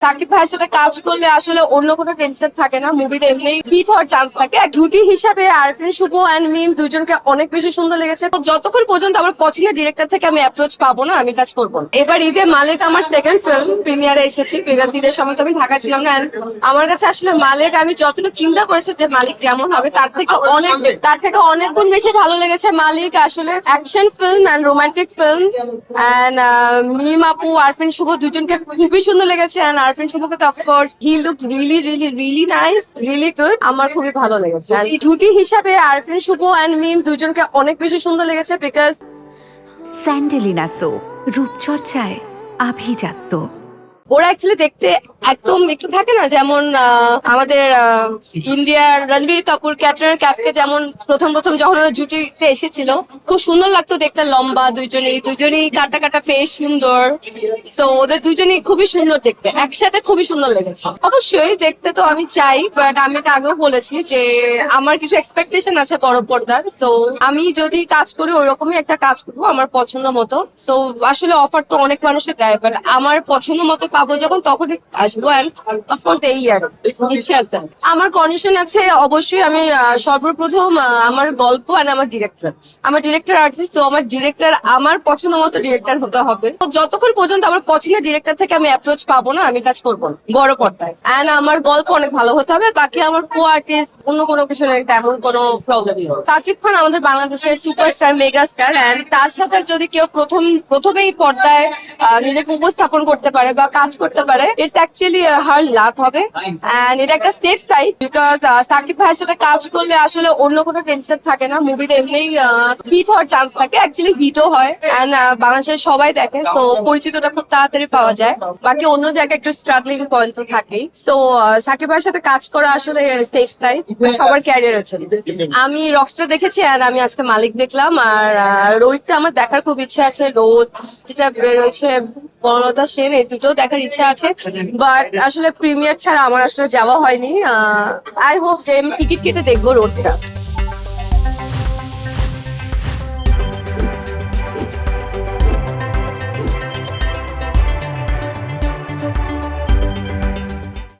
সাকিব ভাইয়ের সাথে কাজ করলে আসলে অন্য কোনো টেনশন থাকে না, মুভিতে এমনি হিট হওয়ার চান্স থাকে। জুটি হিসাবে আরফিন শুভ এন্ড মিম দুজনকে অনেক বেশি সুন্দর লেগেছে। যতক্ষণ পর্যন্ত আমার পছন্দের ডিরেক্টর থেকে আমি অ্যাপ্রোচ পাবো না, আমি কাজ করবো না। এবার ঈদে মালিক আমার সেকেন্ড ফিল্ম প্রিমিয়ারে এসেছি, বিগত ঈদের সময় তো আমি ঢাকা ছিলাম না। And আমার কাছে আসলে মালিক, আমি যতটুকু চিন্তা করেছি যে মালিক কেমন হবে তার থেকে অনেক গুণ বেশি ভালো লেগেছে। মালিক আসলে action film and romantic film and Mim আপু আরফিন শুভ দুজনকে খুবই সুন্দর লেগেছে। এন্ড আরফিন শুভকে তো of course he look really nice, really good. আমার খুবই ভালো লেগেছে। And জুটি হিসাবে আরফিন শুভ এন্ড মিম দুজনকে অনেক বেশি সুন্দর লেগেছে বিকজ স্যান্ডেলিনা সো রূপচর্চায় আভিজাত্য। ওরা অ্যাকচুয়ালি দেখতে একদম একটু থাকে না, যেমন আমাদের ইন্ডিয়ার রণবীর কাপুর ক্যাটরিনা কাইফকে যেমন প্রথম যখন ওরা জুটিতে এসেছিল খুব সুন্দর লাগতো দেখতে, লম্বা দুজনেই কাটা কাটা ফেস সুন্দর। তো ওদের দুজনেই খুবই সুন্দর দেখতে, একসাথে খুবই সুন্দর লেগেছে। অবশ্যই দেখতে তো আমি চাই, বাট আমি এটা আগেও বলেছি যে আমার কিছু এক্সপেকটেশন আছে বড় পর্দার। সো আমি যদি কাজ করি ওইরকমই একটা কাজ করবো আমার পছন্দ মতো। সো আসলে অফার তো অনেক মানুষের দেয়, বাট আমার পছন্দ মতো পাবো যখন তখনই আসবো। এন্ড অফকোর্স এই ইয়ার ইচ্ছে আছে। আমার কন্ডিশন আছে অবশ্যই। আমি সর্বপ্রথম আমার গল্প আর আমার ডিরেক্টর আর্টিস্ট। তো আমার ডিরেক্টর আমার পছন্দ মতো ডিরেক্টর হতে হবে। যতক্ষণ পর্যন্ত আমার পছন্দের ডিরেক্টর থেকে আমি অ্যাপ্রোচ পাবো না, আমি কাজ করবো না বড় পর্দায়। এন্ড আমার গল্প অনেক ভালো হতে হবে। বাকি আমার কো আর্টিস্ট অন্য কোনো কিছু নেই, তেমন কোনো প্রবলেম নেই। সাকিব খান আমাদের বাংলাদেশের সুপারস্টার, মেগাস্টার। এন্ড তার সাথে যদি কেউ প্রথমেই পর্দায় নিজেকে উপস্থাপন করতে পারে বা কাজ করতে পারে, ইটস অ্যাকচুয়ালি হার লাভ হবে। এন্ড এটা একটা সেফ সাইড বিকজ সাকিব ভাইয়ের সাথে কাজ করলে আসলে অন্য কোনো টেনশন থাকে না, মুভিতে এমনি হিট হওয়ার চান্স থাকে, অ্যাকচুয়ালি হিটও হয়। এন্ড বাংলাদেশের সবাই দেখে, তো পরিচিতটা খুব তাড়াতাড়ি পাওয়া যায়। বাকি অন্য জায়গায় একটু স্ট্রাগলিং পয়েন্ট তো থাকেই। তো সাকিব ভাইয়ের সাথে কাজ করা আসলে সেফ সাইড সবার ক্যারিয়ারের জন্য। আমি রকস্টার দেখেছি আর আমি আজকে মালিক দেখলাম। আর রোহিতটা আমার দেখার খুব ইচ্ছা আছে, রোদ যেটা বেরোয়েছে, বনলতা সেন, এই দুটো দেখার ইচ্ছা আছে। বাট আসলে প্রিমিয়ার ছাড়া আমার আসলে যাওয়া হয়নি। আই হোপ যে আমি টিকিট কেটে দেখবো রোডটা।